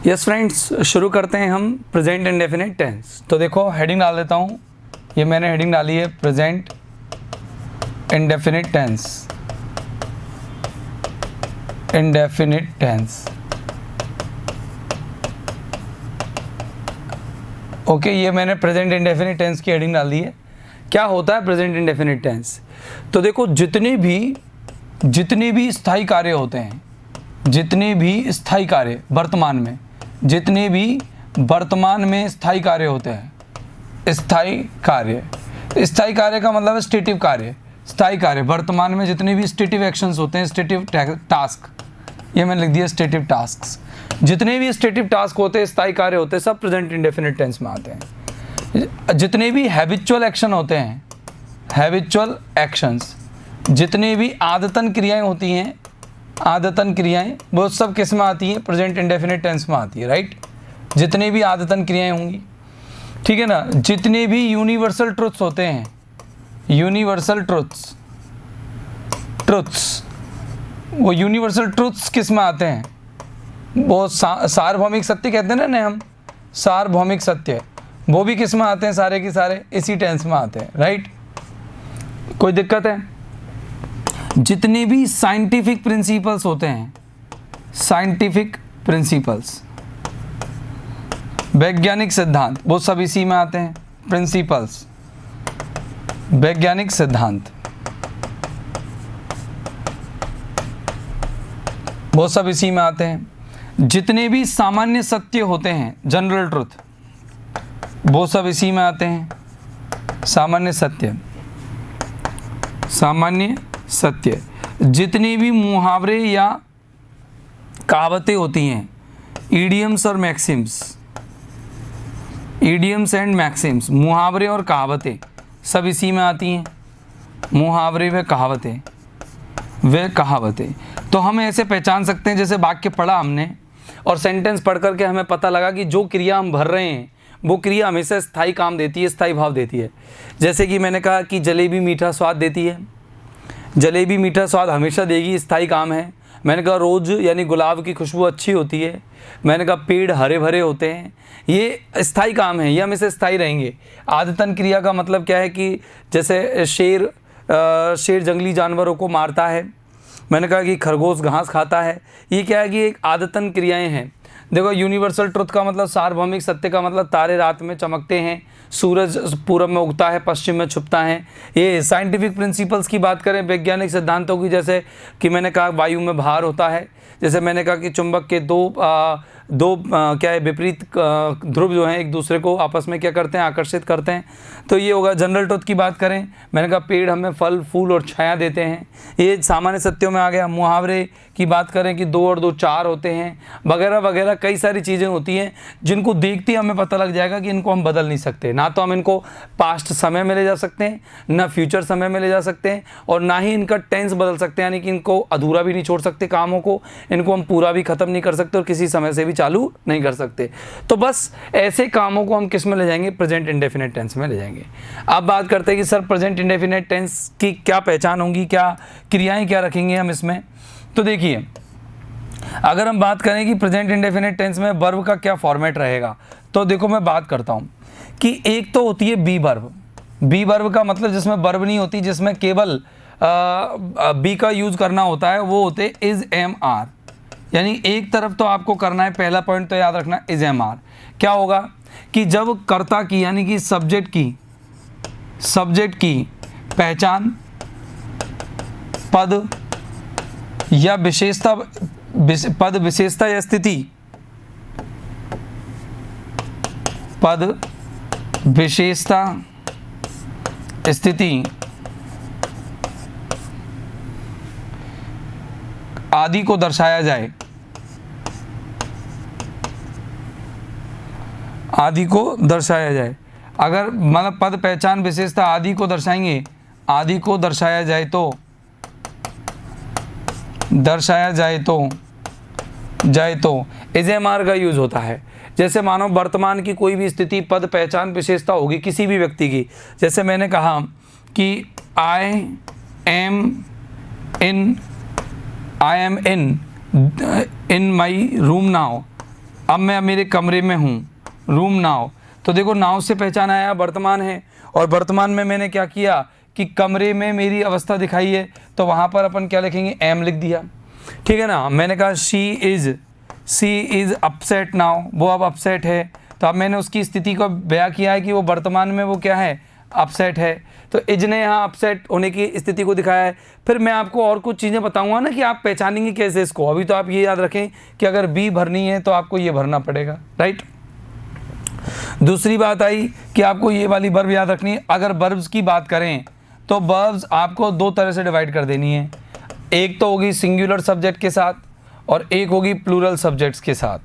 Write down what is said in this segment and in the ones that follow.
Yes friends, शुरू करते हैं हम प्रेजेंट इंडेफिनिट टेंस। तो देखो हेडिंग डाल देता हूँ, ये मैंने हेडिंग डाली है present indefinite tense. Indefinite tense, okay, ये मैंने प्रेजेंट इंडेफिनिट टेंस की हेडिंग डाल दी है। क्या होता है प्रेजेंट इंडेफिनिट टेंस? तो देखो जितने भी स्थायी कार्य होते हैं, जितने भी स्थायी कार्य वर्तमान में, जितने भी वर्तमान में स्थायी कार्य होते हैं, स्थायी कार्य का मतलब है स्टेटिव कार्य। स्थायी कार्य वर्तमान में जितने भी स्टेटिव एक्शंस होते हैं, स्टेटिव टास्क, ये मैंने लिख दिया स्टेटिव टास्क्स। जितने भी स्टेटिव टास्क होते हैं, स्थायी कार्य होते हैं, सब प्रेजेंट इंडेफिनिट टेंस में आते हैं। जितने भी हैबिचुअल एक्शन होते हैं, हैबिचुअल एक्शंस, जितने भी आदतन क्रियाएं होती हैं, आदतन क्रियाएं, वो सब किस में आती है? प्रेजेंट इंडेफिनिट टेंस में आती है, राइट। जितने भी आदतन क्रियाएं होंगी, ठीक है ना। जितने भी यूनिवर्सल ट्रुथ्स होते हैं, यूनिवर्सल ट्रुथ्स, वो यूनिवर्सल ट्रुथ्स किस में आते हैं? वो सार्वभौमिक सत्य कहते हैं ना हम, सार्वभौमिक सत्य, वो भी किस में आते हैं? सारे के सारे इसी टेंस में आते हैं, राइट। कोई दिक्कत है? जितने भी साइंटिफिक प्रिंसिपल्स होते हैं, साइंटिफिक प्रिंसिपल्स, वैज्ञानिक सिद्धांत, वो सब इसी में आते हैं। प्रिंसिपल्स, वैज्ञानिक सिद्धांत, वो सब इसी में आते हैं। जितने भी सामान्य सत्य होते हैं, जनरल ट्रुथ, वो सब इसी में आते हैं। सामान्य सत्य, सामान्य सत्य। जितनी भी मुहावरे या कहावतें होती हैं, ईडियम्स और मैक्सिम्स, ईडियम्स एंड मैक्सिम्स, मुहावरे और कहावतें सब इसी में आती हैं। मुहावरे व कहावतें, तो हम ऐसे पहचान सकते हैं, जैसे वाक्य पढ़ा हमने और सेंटेंस पढ़ करके हमें पता लगा कि जो क्रिया हम भर रहे हैं वो क्रिया हमेशा स्थायी काम देती है, स्थायी भाव देती है। जैसे कि मैंने कहा कि जलेबी मीठा स्वाद देती है, जलेबी मीठा स्वाद हमेशा देगी, स्थायी काम है। मैंने कहा रोज़ यानी गुलाब की खुशबू अच्छी होती है। मैंने कहा पेड़ हरे भरे होते हैं, ये स्थायी काम है, ये हमेशा स्थायी रहेंगे। आदतन क्रिया का मतलब क्या है कि जैसे शेर जंगली जानवरों को मारता है, मैंने कहा कि खरगोश घास खाता है, ये क्या है कि एक आदतन क्रियाएं हैं। देखो यूनिवर्सल ट्रुथ का मतलब, सार्वभौमिक सत्य का मतलब, तारे रात में चमकते हैं, सूरज पूरब में उगता है, पश्चिम में छुपता है। ये साइंटिफिक प्रिंसिपल्स की बात करें, वैज्ञानिक सिद्धांतों की, जैसे कि मैंने कहा वायु में भार होता है, जैसे मैंने कहा कि चुंबक के दो क्या है विपरीत ध्रुव जो हैं एक दूसरे को आपस में क्या करते हैं? आकर्षित करते हैं। तो ये होगा। जनरल ट्रुथ की बात करें, मैंने कहा पेड़ हमें फल फूल और छाया देते हैं, ये सामान्य सत्यों में आ गया। मुहावरे की बात करें कि 2 और 2 4 होते हैं, वगैरह वगैरह कई सारी चीज़ें होती हैं जिनको देखते ही हमें पता लग जाएगा कि इनको हम बदल नहीं सकते। ना तो हम इनको पास्ट समय में ले जा सकते हैं, ना फ्यूचर समय में ले जा सकते हैं, और ना ही इनका टेंस बदल सकते हैं, यानी कि इनको अधूरा भी नहीं छोड़ सकते कामों को, इनको हम पूरा भी ख़त्म नहीं कर सकते और किसी समय से भी चालू नहीं कर सकते। तो बस ऐसे कामों को हम किस में ले जाएंगे? प्रेजेंट इंडेफिनिट टेंस में ले जाएंगे। अब बात करते हैं कि सर प्रेजेंट इंडेफिनिट टेंस की क्या पहचान होगी, क्या क्रियाएं क्या रखेंगे हम इसमें। तो देखिए, अगर हम बात करें कि प्रेजेंट इंडेफिनिट टेंस में वर्ब का क्या फॉर्मेट रहेगा, तो देखो मैं बात करता हूं कि एक तो होती है बी वर्ब। बी वर्ब का मतलब जिसमें वर्ब नहीं होती, जिसमें केवल बी का यूज करना होता है, वो होते इज एम आर। यानी एक तरफ तो आपको करना है, पहला पॉइंट तो याद रखना, इज एम आर। क्या होगा कि जब कर्ता की यानी कि सब्जेक्ट की पहचान, पद या विशेषता, पद विशेषता या स्थिति, पद विशेषता स्थिति आदि को दर्शाया जाए, आदि को दर्शाया जाए। अगर मतलब पद पहचान विशेषता आदि को दर्शाएंगे, आदि को दर्शाया जाए तो इज एम आर का यूज होता है। जैसे मानो वर्तमान की कोई भी स्थिति, पद पहचान विशेषता होगी किसी भी व्यक्ति की, जैसे मैंने कहा कि I am in in my room now, अब मैं मेरे कमरे में हूँ, रूम नाउ। तो देखो नाउ से पहचान आया वर्तमान है, और वर्तमान में मैंने क्या किया कि कमरे में मेरी अवस्था दिखाई है, तो वहाँ पर अपन क्या लिखेंगे, एम लिख दिया। ठीक है ना। मैंने कहा शी इज़ अपसेट नाउ, वो अब अपसेट है, तो अब मैंने उसकी स्थिति को बयां किया है कि वो वर्तमान में वो क्या है, अपसेट है। तो इज ने यहाँ अपसेट होने की स्थिति को दिखाया है। फिर मैं आपको और कुछ चीज़ें बताऊंगा ना कि आप पहचानेंगे कैसे इसको। अभी तो आप ये याद रखें कि अगर बी भरनी है तो आपको ये भरना पड़ेगा, राइट। दूसरी बात आई कि आपको ये वाली वर्ब याद रखनी है। अगर वर्ब्स की बात करें तो वर्ब्स आपको दो तरह से डिवाइड कर देनी है। एक तो होगी सिंगुलर सब्जेक्ट के साथ और एक होगी प्लूरल सब्जेक्ट्स के साथ।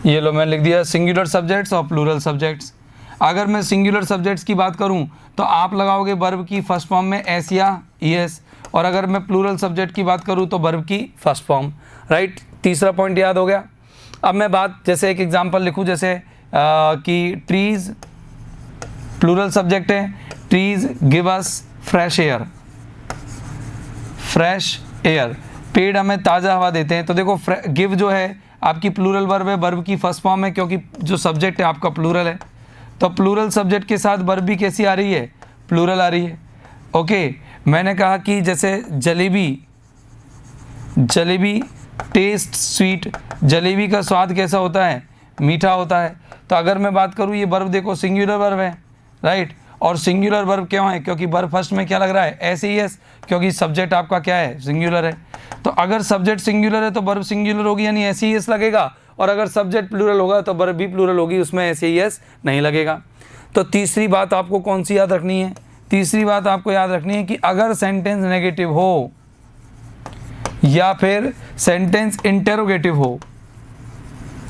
ये लो मैंने लिख दिया सिंगुलर सब्जेक्ट्स और प्लूरल सब्जेक्ट्स। अगर मैं सिंगुलर सब्जेक्ट्स की बात करूं तो आप लगाओगे वर्ब की फर्स्ट फॉर्म में एस या ईएस, और अगर मैं प्लूरल सब्जेक्ट की बात करूं तो वर्ब की फर्स्ट फॉर्म, राइट। तीसरा पॉइंट याद हो गया। अब मैं बात जैसे एक एग्जांपल लिखूं, जैसे कि ट्रीज प्लूरल सब्जेक्ट है, trees give us fresh air, fresh air, पेड़ हमें ताज़ा हवा देते हैं। तो देखो गिव जो है आपकी प्लूरल वर्ब है, वर्ब की फर्स्ट फॉर्म है, क्योंकि जो सब्जेक्ट है आपका प्लूरल है। तो प्लूरल सब्जेक्ट के साथ वर्ब भी कैसी आ रही है, प्लूरल आ रही है। ओके, मैंने कहा कि जैसे जलेबी टेस्ट स्वीट, जलेबी का स्वाद कैसा होता है, मीठा होता है। तो अगर मैं बात करूँ, ये वर्ब देखो सिंगुलर वर्ब है, राइट। और सिंगुलर वर्ब क्यों है, क्योंकि वर्ब फर्स्ट में क्या लग रहा है, एस ई एस, क्योंकि सब्जेक्ट आपका क्या है, सिंगुलर है। तो अगर सब्जेक्ट सिंगुलर है तो वर्ब सिंगुलर होगी, यानी एस ई एस लगेगा, और अगर सब्जेक्ट प्लूरल होगा तो वर्ब भी प्लूरल होगी, उसमें एस ई एस नहीं लगेगा। तो तीसरी बात आपको कौन सी याद रखनी है, तीसरी बात आपको याद रखनी है कि अगर सेंटेंस नेगेटिव हो या फिर सेंटेंस इंटेरोगेटिव हो,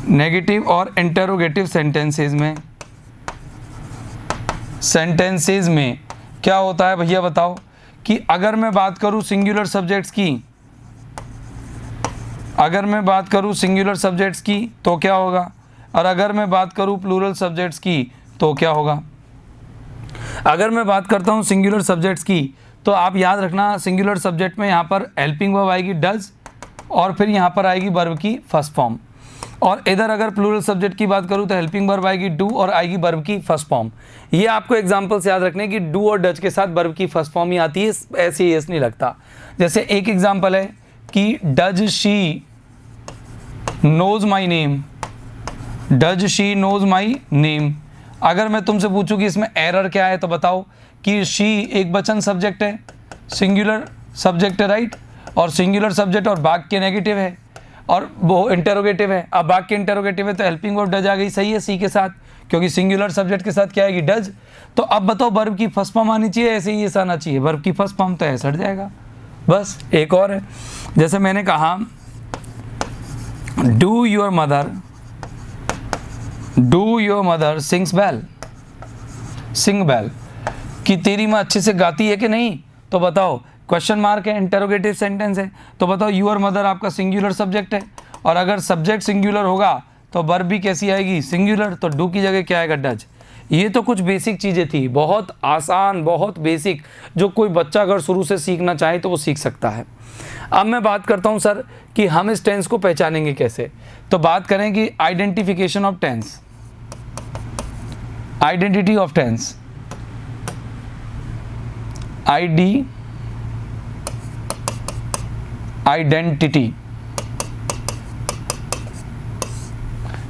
नेगेटिव और इंटेरोगेटिव सेंटेंसेस में क्या होता है भैया बताओ, कि अगर मैं बात करूं सिंगुलर सब्जेक्ट्स की, अगर मैं बात करूं सिंगुलर सब्जेक्ट्स की तो क्या होगा, और अगर मैं बात करूं प्लूरल सब्जेक्ट्स की तो क्या होगा। अगर मैं बात करता हूं सिंगुलर सब्जेक्ट्स की तो आप याद रखना, सिंगुलर सब्जेक्ट में यहाँ पर हेल्पिंग वर्ब आएगी डज, और फिर यहाँ पर आएगी वर्ब की फर्स्ट फॉर्म। और इधर अगर प्लूरल सब्जेक्ट की बात करूँ तो हेल्पिंग वर्ब आएगी डू और आएगी वर्ब की फर्स्ट फॉर्म। ये आपको एग्जांपल से याद रखने कि डू और डज के साथ वर्ब की फर्स्ट फॉर्म ही आती है, ऐसे ही नहीं लगता। जैसे एक एग्जांपल है कि does she knows my name, does she knows my name. अगर मैं तुमसे पूछूं कि इसमें एरर क्या है तो बताओ कि शी एक वचन सब्जेक्ट है, सिंगुलर सब्जेक्ट है, राइट, और सिंगुलर सब्जेक्ट और वाक्य नेगेटिव है, और वो इंटेरोगेटिव है। अब वाक्य इंटेरोगेटिव है तो हेल्पिंग वर्ब डज आ गई, सही है, सी के साथ, क्योंकि सिंगुलर सब्जेक्ट के साथ क्या आएगी, डज। तो अब बताओ वर्ब की फर्स्ट फॉर्म आनी चाहिए, ऐसे ही ऐसा आना चाहिए, वर्ब की फर्स्ट फॉर्म तो ऐसा हट जाएगा। बस एक और है, जैसे मैंने कहा do your mother sings bell, sing bell, कि तेरी माँ अच्छे से गाती है कि नहीं, तो बताओ क्वेश्चन मार्क है, इंटेरोगेटिव सेंटेंस है, तो बताओ यूर मदर आपका सिंगुलर सब्जेक्ट है, और अगर सब्जेक्ट सिंगुलर होगा तो वर्ब भी कैसी आएगी, सिंगुलर, तो डू की जगह क्या आएगा, डज। ये तो कुछ बेसिक चीज़ें थी, बहुत आसान, बहुत बेसिक, जो कोई बच्चा अगर शुरू से सीखना चाहे तो वो सीख सकता है। अब मैं बात करता हूँ सर कि हम इस टेंस को पहचानेंगे कैसे। तो बात करें कि identification of tense, identity of tense, identity,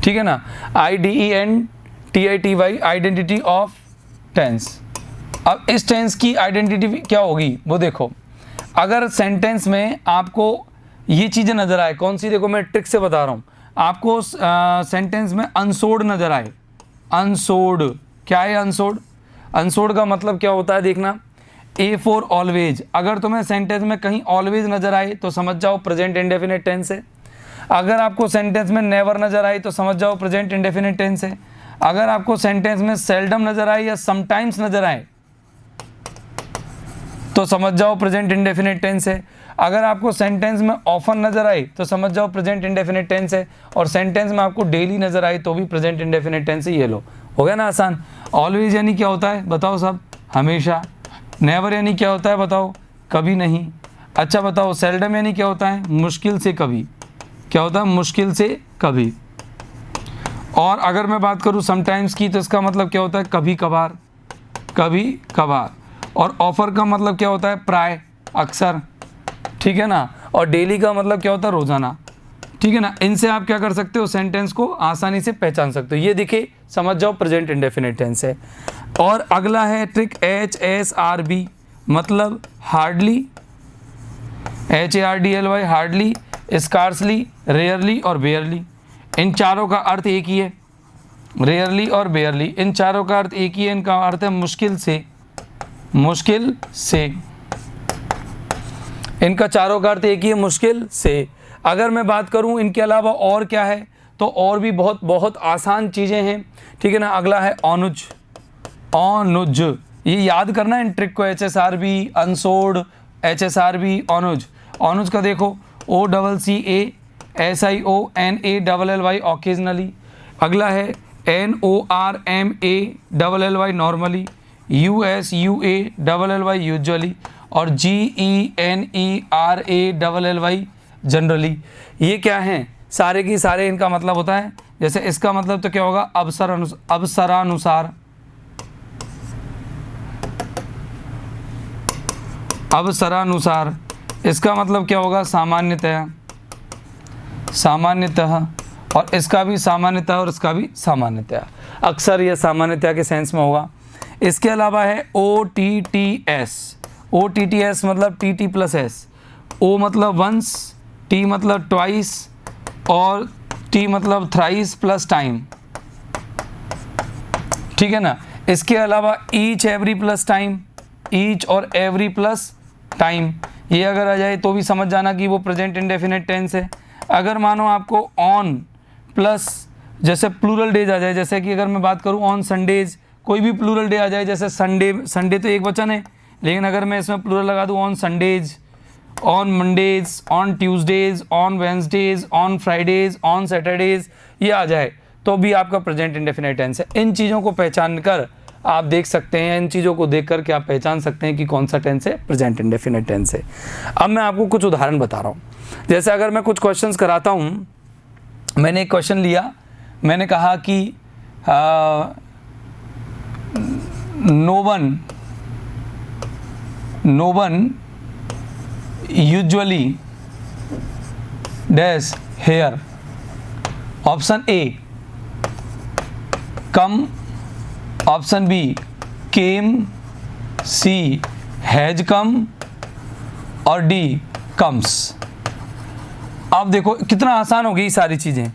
ठीक है ना, IDENTITY, आइडेंटिटी ऑफ टेंस। अब इस टेंस की आइडेंटिटी क्या होगी वो देखो। अगर सेंटेंस में आपको ये चीज़ें नज़र आए, कौन सी, देखो मैं ट्रिक से बता रहा हूँ आपको, सेंटेंस में अनसोर्ड नज़र आए, अनसोर्ड, क्या है अनसोर्ड, अनसोर्ड का मतलब क्या होता है देखना, ए फॉर ऑलवेज। अगर तुम्हें सेंटेंस में कहीं ऑलवेज नज़र आए तो समझ जाओ प्रेजेंट इंडेफिनिट टेंस है। अगर आपको सेंटेंस में नेवर नज़र आए तो समझ जाओ प्रेजेंट इंडेफिनिट टेंस है। अगर आपको सेंटेंस में सेल्डम नज़र आए या समटाइम्स नज़र आए तो समझ जाओ प्रेजेंट इंडेफिनिट टेंस है। अगर आपको सेंटेंस में ऑफन नज़र आए तो समझ जाओ प्रेजेंट इंडेफिनिट टेंस है, और सेंटेंस में आपको डेली नज़र आए तो भी प्रेजेंट इंडेफिनिट टेंस है। ये लो, हो गया ना आसान। ऑलवेज यानी क्या होता है बताओ सब, हमेशा। नेवर यानी क्या होता है बताओ, कभी नहीं। अच्छा बताओ सेल्डम यानी क्या होता है, मुश्किल से कभी। क्या होता है, मुश्किल से कभी। और अगर मैं बात करूँ समटाइम्स की, तो इसका मतलब क्या होता है? कभी कभार, कभी कभार। और ऑफर का मतलब क्या होता है? प्राय, अक्सर, ठीक है ना। और डेली का मतलब क्या होता है? रोजाना, ठीक है ना। इनसे आप क्या कर सकते हो? सेंटेंस को आसानी से पहचान सकते हो। ये दिखे, समझ जाओ प्रेजेंट इंडेफिनिट टेंस है। और अगला है ट्रिक HSRB, मतलब hardly, HARDLY, hardly, scarcely, rarely और बेयरली। इन चारों का अर्थ एक ही है, रेयरली और बेयरली, इन चारों का अर्थ एक ही है। इनका अर्थ है मुश्किल से, मुश्किल से। इनका चारों का अर्थ एक ही है, मुश्किल से। अगर मैं बात करूं इनके अलावा और क्या है, तो और भी बहुत बहुत आसान चीज़ें हैं, ठीक है ना। अगला है अनुज, अनुज, ये याद करना इन ट्रिक को। HSRB, अनसोर्ड, HSRB, अनुज। अनुज का देखो OCCASIONALLY, ऑकेजनली। अगला है NORMALLY, नॉर्मली, USUALLY, यूजुअली, और GENERALLY, जनरली। ये क्या हैं? सारे की सारे इनका मतलब होता है, जैसे इसका मतलब तो क्या होगा? अवसरानुसार, अवसरानुसार। इसका मतलब क्या होगा? सामान्यतः, सामान्यतः। और इसका भी सामान्यतः और इसका भी सामान्यतः, अक्सर या सामान्यतः के सेंस में होगा। इसके अलावा है OTTS, OTTS मतलब TT प्लस S। O मतलब वंस, T मतलब ट्वाइस, और T मतलब थ्राइस प्लस टाइम, ठीक है ना। इसके अलावा each, every plus time, each और एवरी प्लस टाइम, ये अगर आ जाए तो भी समझ जाना कि वो प्रेजेंट इंडेफिनिट टेंस है। अगर मानो आपको ऑन प्लस जैसे प्लूरल डेज आ जाए, जैसे कि अगर मैं बात करूँ ऑन संडेज, कोई भी प्लूरल डे आ जाए, जैसे संडे, संडे तो एक वचन है, लेकिन अगर मैं इसमें प्लूरल लगा दूँ on Sundays, on Mondays, on Tuesdays, on Wednesdays, on Fridays, on Saturdays, ये आ जाए तो भी आपका प्रेजेंट इंडेफिनिट टेंस है। इन चीज़ों को पहचान कर आप देख सकते हैं, इन चीज़ों को देख कर के आप पहचान सकते हैं कि कौन सा टेंस है प्रेजेंट इंडेफिनिट टेंस है। अब मैं आपको कुछ उदाहरण बता रहा हूँ। जैसे अगर मैं कुछ क्वेश्चंस कराता हूँ, मैंने एक क्वेश्चन लिया, मैंने कहा कि no one usually dash here. Option A come, option B came, C has come, और डी कम्स। अब देखो कितना आसान हो गई सारी चीज़ें,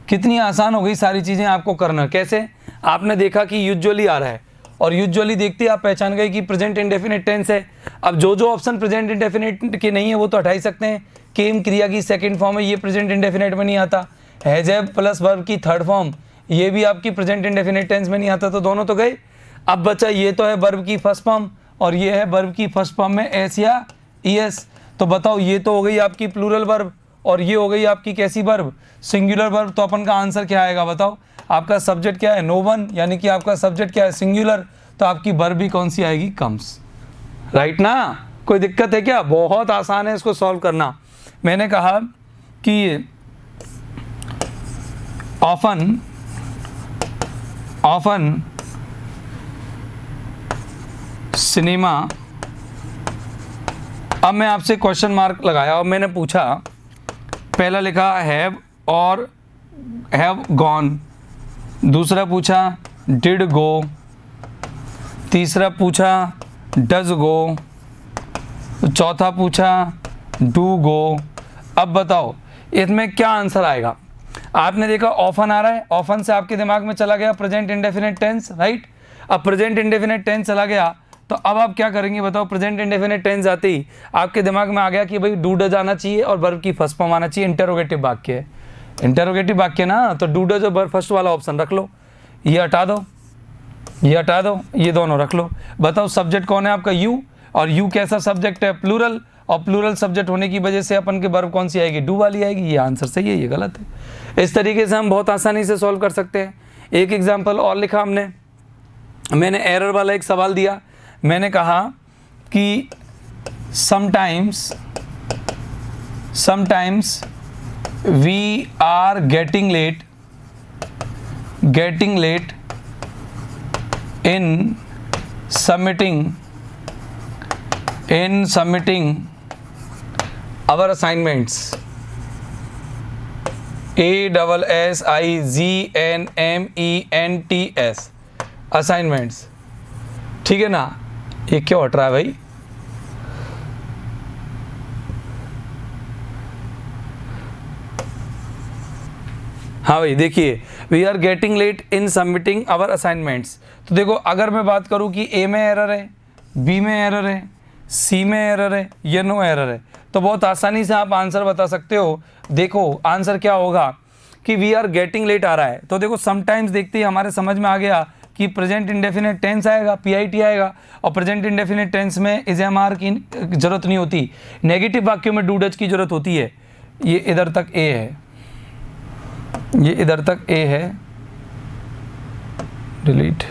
कितनी आसान हो गई सारी चीज़ें आपको करना। कैसे? आपने देखा कि यूजुअली आ रहा है, और यूजुअली देखते आप पहचान गए कि प्रेजेंट इंडेफिनिट टेंस है। अब जो ऑप्शन प्रेजेंट इंडेफिनिट के नहीं है वो तो हटा ही सकते हैं। केम क्रिया की सेकंड फॉर्म है, ये प्रेजेंट इंडेफिनिट में नहीं आता। हैज हैव प्लस वर्ब की थर्ड फॉर्म, ये भी आपकी प्रेजेंट इंडेफिनिट टेंस में नहीं आता, तो दोनों तो गए। अब बचा ये तो है वर्ब की फर्स्ट फॉर्म, और ये है वर्ब की फर्स्ट फॉर्म में एस या ईएस। तो बताओ, ये तो हो गई आपकी प्लूरल वर्ब, और ये हो गई आपकी कैसी वर्ब? Singular verb. तो अपन का आंसर क्या आएगा बताओ? आपका सब्जेक्ट क्या है? नो वन, यानी कि आपका सब्जेक्ट क्या है? सिंगुलर। तो आपकी वर्ब भी कौन सी आएगी? कम्स। राइट ना? कोई दिक्कत है क्या? बहुत आसान है इसको सॉल्व करना। मैंने कहा कि ऑफन सिनेमा। अब मैं आपसे क्वेश्चन मार्क लगाया और मैंने पूछा, पहला लिखा हैव और हैव गॉन, दूसरा पूछा डिड गो, तीसरा पूछा डज गो, चौथा पूछा डू गो। अब बताओ इसमें क्या आंसर आएगा? आपने देखा ऑफन आ रहा है, ऑफन से आपके दिमाग में चला गया प्रेजेंट इंडेफिनिट टेंस, राइट। अब प्रेजेंट इंडेफिनिट टेंस चला गया तो अब आप क्या करेंगे बताओ? प्रेजेंट इंडेफिनिट टेंस आते ही आपके दिमाग में आ गया कि भाई डू डज आना चाहिए और वर्ब की फर्स्ट फॉर्म आना चाहिए। इंटरोगेटिव वाक्य है, इंटरोगेटिव वाक्य ना, तो डू डज और वर्ब फर्स्ट वाला ऑप्शन रख लो, ये हटा दो, ये हटा दो, ये दोनों रख लो। बताओ सब्जेक्ट कौन है आपका? यू, और यू कैसा सब्जेक्ट है? प्लूरल, और प्लूरल सब्जेक्ट होने की वजह से अपन के वर्ब कौन सी आएगी? डू वाली आएगी। ये आंसर सही है, ये गलत है। इस तरीके से हम बहुत आसानी से सॉल्व कर सकते हैं। एक एग्जाम्पल और लिखा हमने, मैंने एरर वाला एक सवाल दिया। मैंने कहा कि sometimes we are getting late getting late in submitting our assignments. ASSIGNMENTS assignments, ठीक है ना। ये क्यों हट रहा है भाई? हाँ भाई देखिए, we are getting late in submitting our assignments. तो देखो अगर मैं बात करूँ कि ए में एरर है, बी में एरर है, सी में एरर है या नो एरर है, तो बहुत आसानी से आप आंसर बता सकते हो। देखो आंसर क्या होगा कि वी आर गेटिंग लेट आ रहा है, तो देखो समटाइम्स देखते ही हमारे समझ में आ गया कि प्रेजेंट इंडेफिनिट टेंस आएगा, PIT आएगा, और प्रेजेंट इंडेफिनिट टेंस में इज एम आर की जरूरत नहीं होती, नेगेटिव वाक्यों में डू डज की जरूरत होती है। ये इधर तक ए है, ये इधर तक ए है, डिलीट,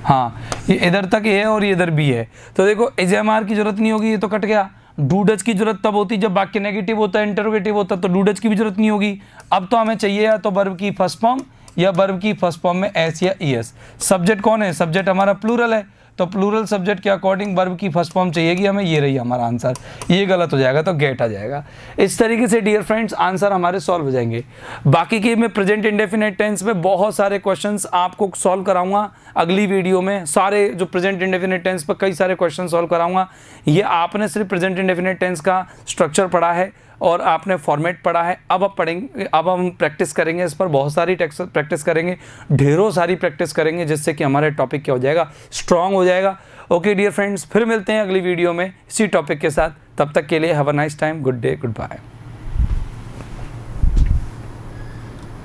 हाँ ये इधर तक ए है और ये इधर बी है। तो देखो एज एम आर की जरूरत नहीं होगी, ये तो कट गया। डू डज की जरूरत तब होती जब वाक्य नेगेटिव होता है, इंटरोगेटिव होता है, तो डू डज की भी जरूरत नहीं होगी। अब तो हमें चाहिए या तो वर्ब की फर्स्ट फॉर्म या वर्ब की फर्स्ट फॉर्म में एस या ईएस। सब्जेक्ट कौन है? सब्जेक्ट हमारा प्लूरल है, तो प्लूरल सब्जेक्ट के अकॉर्डिंग वर्ब की फर्स्ट फॉर्म चाहिएगी हमें। ये रही हमारा आंसर, ये गलत हो जाएगा तो गेट आ जाएगा। इस तरीके से डियर फ्रेंड्स आंसर हमारे सॉल्व हो जाएंगे। बाकी के मैं प्रेजेंट इंडेफिनिट टेंस में बहुत सारे क्वेश्चंस आपको सॉल्व कराऊंगा अगली वीडियो में। सारे जो प्रेजेंट इंडेफिनिट टेंस पर कई सारे क्वेश्चन सॉल्व कराऊंगा। ये आपने सिर्फ प्रेजेंट इंडेफिनिट टेंस का स्ट्रक्चर पढ़ा है और आपने फॉर्मेट पढ़ा है। अब आप पढ़ेंगे, अब हम प्रैक्टिस करेंगे, इस पर बहुत सारी प्रैक्टिस करेंगे, ढेरों सारी प्रैक्टिस करेंगे, जिससे कि हमारे टॉपिक क्या हो जाएगा, स्ट्रांग हो जाएगा। ओके डियर फ्रेंड्स, फिर मिलते हैं अगली वीडियो में इसी टॉपिक के साथ। तब तक के लिए have a nice time, good day, good bye.